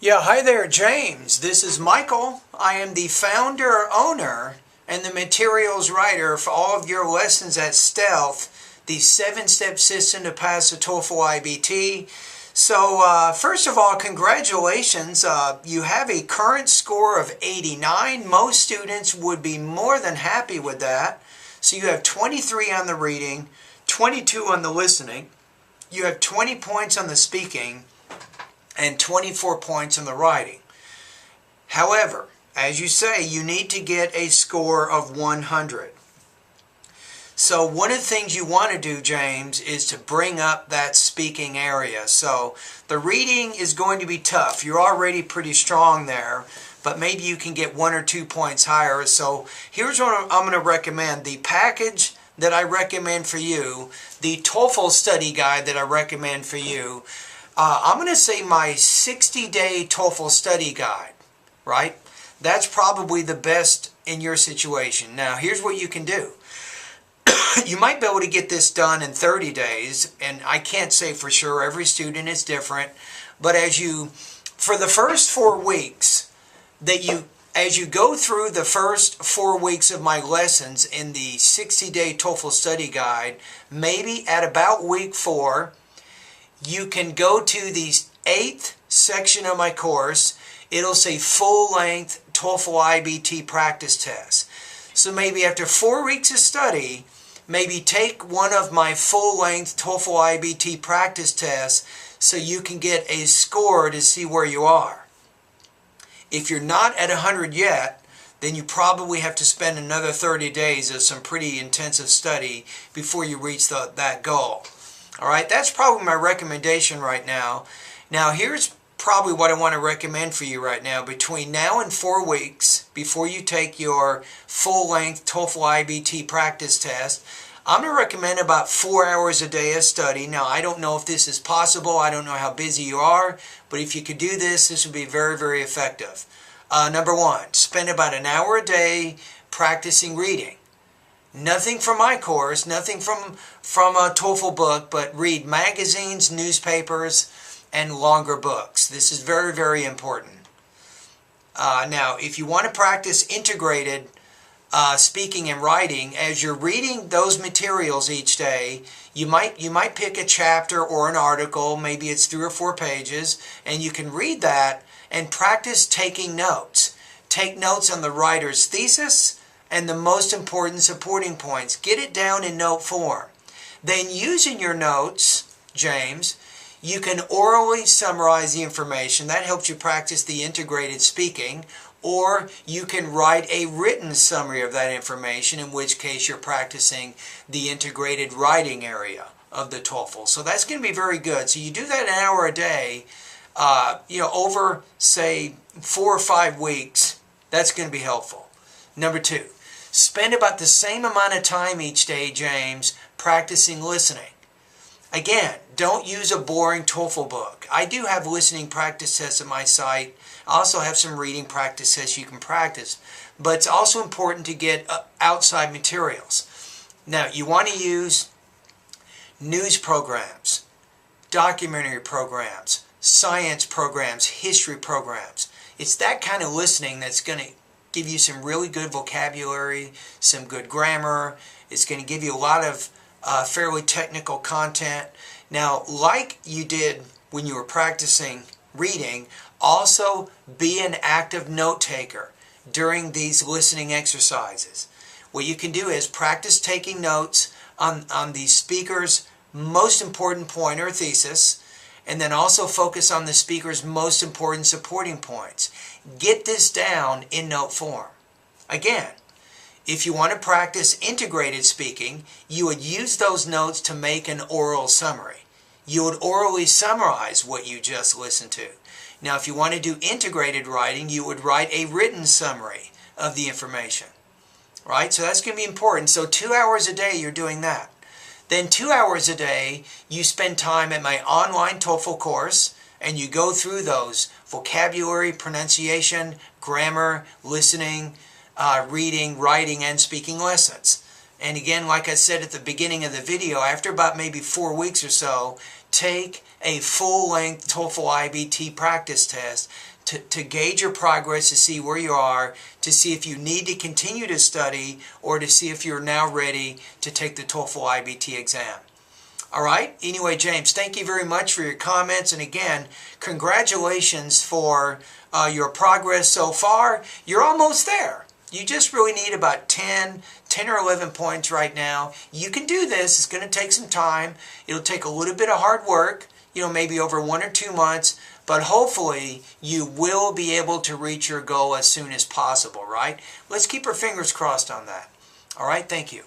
Yeah, hi there, James. This is Michael. I am the founder, owner, and the materials writer for all of your lessons at Stealth, the 7-step system to pass the TOEFL IBT. So, first of all, congratulations. You have a current score of 89. Most students would be more than happy with that. So you have 23 on the reading, 22 on the listening. You have 20 points on the speaking, and 24 points in the writing. However, as you say, you need to get a score of 100. So one of the things you want to do, James, is to bring up that speaking area. So the reading is going to be tough. You're already pretty strong there, but maybe you can get 1 or 2 points higher. So here's what I'm going to recommend. The package that I recommend for you, the TOEFL study guide that I recommend for you, I'm going to say my 60-day TOEFL study guide, right? That's probably the best in your situation. Now, here's what you can do. You might be able to get this done in 30 days, and I can't say for sure. Every student is different. But for the first 4 weeks, as you go through the first 4 weeks of my lessons in the 60-day TOEFL study guide, maybe at about week 4, you can go to the 8th section of my course. It'll say full-length TOEFL IBT practice test. So maybe after 4 weeks of study, maybe take one of my full-length TOEFL IBT practice tests so you can get a score to see where you are. If you're not at 100 yet, then you probably have to spend another 30 days of some pretty intensive study before you reach that goal. All right, that's probably my recommendation right now. Now, here's probably what I want to recommend for you right now. Between now and 4 weeks, before you take your full-length TOEFL IBT practice test, I'm going to recommend about 4 hours a day of study. Now, I don't know if this is possible. I don't know how busy you are. But if you could do this, this would be very, very effective. Number 1, spend about an hour a day practicing reading. Nothing from my course, nothing from a TOEFL book, but read magazines, newspapers, and longer books. This is very, very important. Now, if you want to practice integrated speaking and writing, as you're reading those materials each day, you might pick a chapter or an article, maybe it's 3 or 4 pages, and you can read that and practice taking notes. Take notes on the writer's thesis and the most important supporting points. Get it down in note form. Then using your notes, James, you can orally summarize the information. That helps you practice the integrated speaking. Or you can write a written summary of that information, in which case you're practicing the integrated writing area of the TOEFL. So that's going to be very good. So you do that an hour a day, over, say, 4 or 5 weeks. That's going to be helpful. Number 2. Spend about the same amount of time each day, James, practicing listening. Again, don't use a boring TOEFL book. I do have listening practice tests at my site. I also have some reading practice tests you can practice. But it's also important to get outside materials. Now, you want to use news programs, documentary programs, science programs, history programs. It's that kind of listening that's going to give you some really good vocabulary, some good grammar. It's going to give you a lot of fairly technical content. Now, like you did when you were practicing reading, also be an active note taker during these listening exercises. What you can do is practice taking notes on the speaker's most important point or thesis, and then also focus on the speaker's most important supporting points. Get this down in note form. Again, if you want to practice integrated speaking, you would use those notes to make an oral summary. You would orally summarize what you just listened to. Now, if you want to do integrated writing, you would write a written summary of the information. Right? So that's going to be important. So 2 hours a day you're doing that. Then 2 hours a day you spend time at my online TOEFL course, and you go through those vocabulary, pronunciation, grammar, listening, reading, writing, and speaking lessons. And again, like I said at the beginning of the video, after about maybe 4 weeks or so, take a full-length TOEFL IBT practice test to gauge your progress, to see where you are, to see if you need to continue to study, or to see if you're now ready to take the TOEFL IBT exam. All right? Anyway, James, thank you very much for your comments. And again, congratulations for your progress so far. You're almost there. You just really need about 10 or 11 points right now. You can do this. It's going to take some time. It'll take a little bit of hard work, maybe over 1 or 2 months. But hopefully, you will be able to reach your goal as soon as possible, right? Let's keep our fingers crossed on that. All right? Thank you.